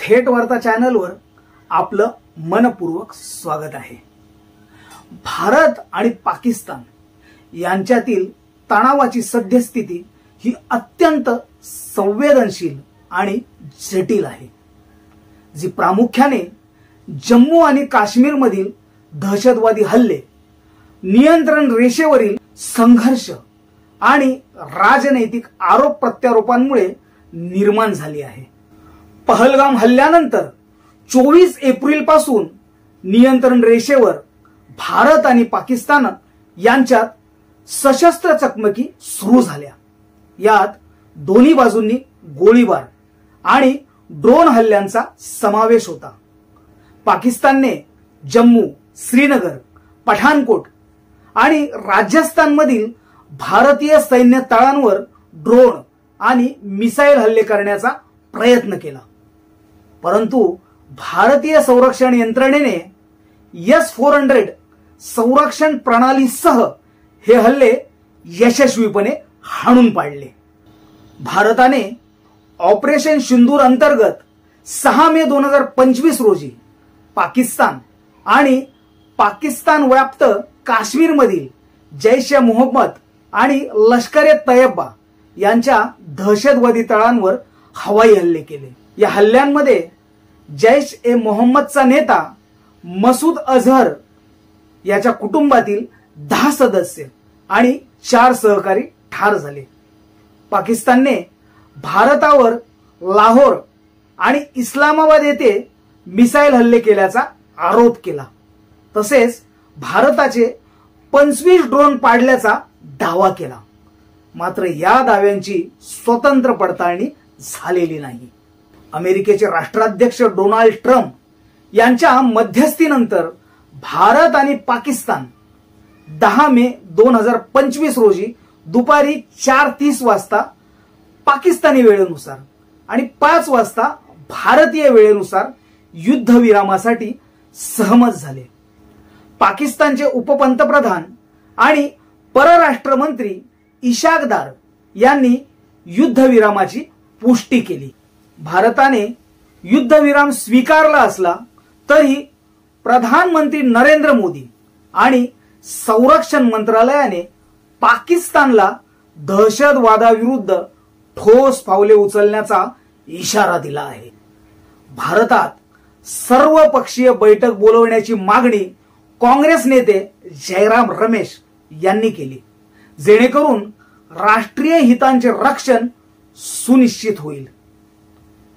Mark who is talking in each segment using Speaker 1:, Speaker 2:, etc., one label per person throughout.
Speaker 1: थेट वार्ता चॅनलवर आपलं मनपूर्वक स्वागत आहे। भारत आणि पाकिस्तान यांच्यातील तणावाची सद्यस्थिती ही अत्यंत संवेदनशील आणि जटिल आहे, जी प्रामुख्याने जम्मू आणि काश्मीर मधील दहशतवादी हल्ले, नियंत्रण रेषेवरील संघर्ष आणि राजनैतिक आरोप प्रत्यारोपांमुळे निर्माण झाली आहे। पहलगाम हल्ल्यानंतर 24 एप्रिल पासून नियंत्रण रेषेवर भारत आणि पाकिस्तान यांच्यात सशस्त्र चकमकी सुरू झाल्या। यात दोन्ही बाजूंनी गोळीबार आणि ड्रोन हल्ल्यांचा समावेश होता। पाकिस्तानने जम्मू, श्रीनगर, पठाणकोट आणि राजस्थानमधील भारतीय सैन्य तळांवर ड्रोन आणि मिसाईल हल्ले करण्याचा प्रयत्न केला, परंतु भारतीय संरक्षण यंत्रणेने S-400 संरक्षण प्रणालीसह हे हल्ले यशस्वीपणे हाणून पाडले। भारताने ऑपरेशन सिंदूर अंतर्गत 6 मे 2025 रोजी पाकिस्तान आणि पाकिस्तान व्याप्त काश्मीर मधील जैश ए मोहम्मद आणि लष्कर ए तैयबा यांच्या दहशतवादी तळांवर हवाई हल्ले केले। या हल्ल्यांमध्ये जैश ए मोहम्मदचा नेता मसूद अझहर याच्या कुटुंबातील 10 सदस्य आणि 4 सहकारी ठार झाले। पाकिस्तानने भारतावर लाहोर आणि इस्लामाबाद येथे मिसाईल हल्ले केल्याचा आरोप केला, तसेच भारताचे 25 ड्रोन पाडल्याचा दावा केला, मात्र या दाव्यांची स्वतंत्र पडताळणी झालेली नाही। अमेरिकेचे राष्ट्राध्यक्ष डोनाल्ड ट्रम्प यांच्या मध्यस्थीनंतर भारत आणि पाकिस्तान 10 मे 2025 रोजी दुपारी 4:30 वाजता पाकिस्तानी वेळेनुसार आणि 5 वाजता भारतीय वेळेनुसार युद्धविरामासाठी सहमत झाले। पाकिस्तानचे उपपंतप्रधान आणि परराष्ट्र मंत्री इशाक दार यांनी युद्धविरामाची पुष्टी केली। भारताने युद्धविराम स्वीकारला असला तरी प्रधानमंत्री नरेंद्र मोदी आणि संरक्षण मंत्रालयाने पाकिस्तानला दहशतवादाविरुद्ध ठोस पावले उचलण्याचा इशारा दिला आहे। भारतात सर्वपक्षीय बैठक बोलवण्याची मागणी काँग्रेस नेते जयराम रमेश यांनी केली, जेणेकरून राष्ट्रीय हितांचे रक्षण सुनिश्चित होईल।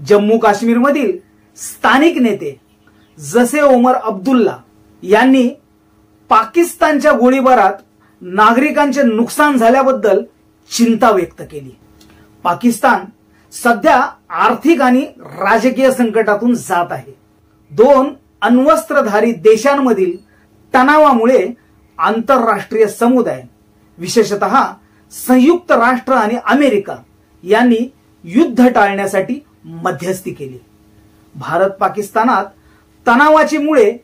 Speaker 1: जम्मू काश्मीर मधील स्थानिक नेते जसे ओमर अब्दुल्ला यांनी पाकिस्तानच्या गोळीबारात नागरिकांचे नुकसान झाल्याबद्दल चिंता व्यक्त केली। पाकिस्तान सध्या आर्थिक आणि राजकीय संकटातून जात आहे। 2 अण्वस्त्रधारी देशांमधील तणावामुळे आंतरराष्ट्रीय समुदाय, विशेषतः संयुक्त राष्ट्र आणि अमेरिका यांनी युद्ध टाळण्यासाठी मध्यस्थी केली। भारत पाकिस्तानात तणावाची मुळे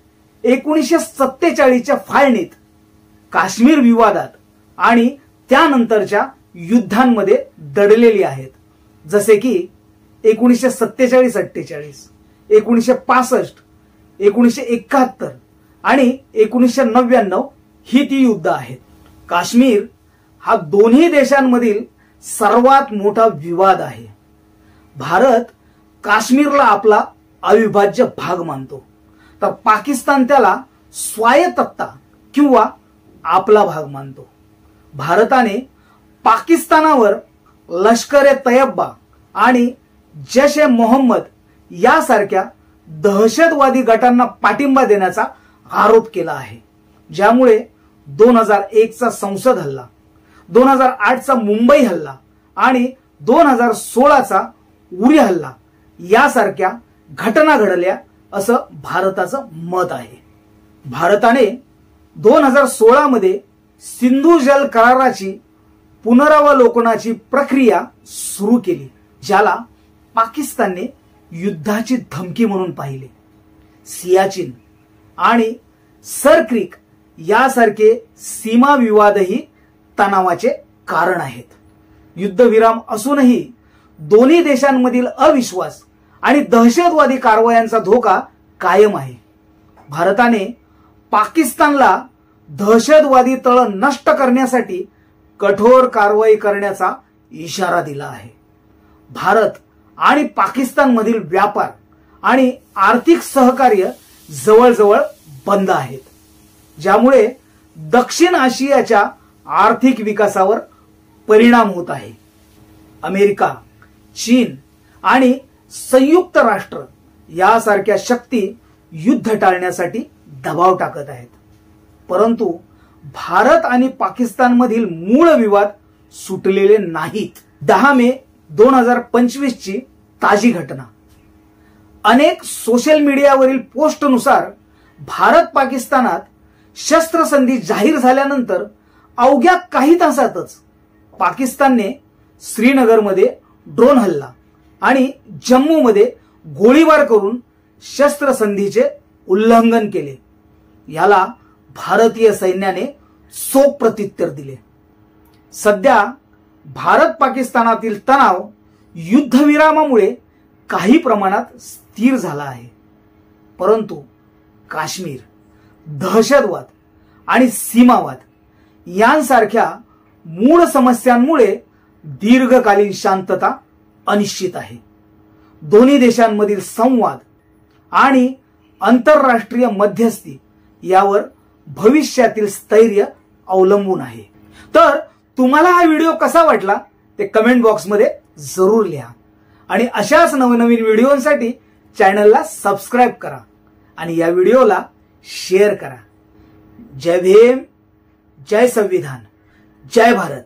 Speaker 1: 1947च्या फाळणीत, काश्मीर विवादात आणि त्यानंतरच्या युद्धांमध्ये दडलेली आहेत, जसे की 1947-48, 1965, 1971 आणि 1999 ही ती युद्ध आहेत। काश्मीर हा दोन्ही देशांमधील सर्वात मोठा विवाद आहे। भारत काश्मीरला आपला अविभाज्य भाग मानतो, तर पाकिस्तान त्याला स्वायत्तता किंवा आपला भाग मानतो। भारताने पाकिस्तानावर लष्कर ए तैयबा आणि जैश ए मोहम्मद यासारख्या दहशतवादी गटांना पाठिंबा देण्याचा आरोप केला आहे, ज्यामुळे 2001चा संसद हल्ला, 2008चा मुंबई हल्ला आणि 2016चा उरी हल्ला यासारख्या घटना घडल्या असं भारताचं मत आहे। भारताने 2016 मध्ये सिंधू जल कराराची पुनरावलोकनाची प्रक्रिया सुरू केली, ज्याला पाकिस्तानने युद्धाची धमकी म्हणून पाहिले। सियाचिन आणि सर क्रीक यासारखे सीमा विवादही तणावाचे कारण आहेत। युद्धविराम असूनही दोन्ही देशांमधील अविश्वास आणि दहशतवादी कारवायांचा धोका कायम आहे. भारताने पाकिस्तानला दहशतवादी तळ नष्ट करण्यासाठी कठोर कारवाई करण्याचा इशारा दिला आहे. भारत आणि पाकिस्तानमधील व्यापार आणि आर्थिक सहकार्य जवळजवळ बंद आहेत, ज्यामुळे दक्षिण आशियाच्या आर्थिक विकासावर परिणाम होत आहे. अमेरिका, चीन आणि संयुक्त राष्ट्र यासारख्या शक्ती युद्ध टाळण्यासाठी दबाव टाकत आहेत. परंतु भारत आणि पाकिस्तानमधील मूळ विवाद सुटलेले नाहीत. 10 मे 2025 ची ताजी घटना. अनेक सोशल मीडियावरील पोस्टनुसार भारत पाकिस्तानात शस्त्रसंधी जाहीर झाल्यानंतर अवघ्या काही तासातच पाकिस्तानने श्रीनगरमध्ये ड्रोन हल्ला आणि जम्मूमध्ये गोळीबार करून शस्त्रसंधीचे उल्लंघन केले. याला भारतीय सैन्याने चोख प्रत्युत्तर दिले. सध्या भारत पाकिस्तानातील तणाव युद्धविरामामुळे काही प्रमाणात स्थिर झाला आहे, परंतु काश्मीर, दहशतवाद आणि सीमावाद यांसारख्या मूळ समस्यांमुळे दीर्घकालीन शांतता अनिश्चित आहे. दोन्ही देशांमधील संवाद आणि आंतरराष्ट्रीय मध्यस्थी यावर भविष्यातील स्थैर्य अवलंबून आहे. तर तुम्हाला हा व्हिडिओ कसा वाटला ते कमेंट बॉक्समध्ये जरूर लिहा आणि अशाच नवनवीन व्हिडिओसाठी चॅनलला सबस्क्राइब करा आणि या व्हिडिओला शेअर करा. जय भीम, जय संविधान, जय भारत.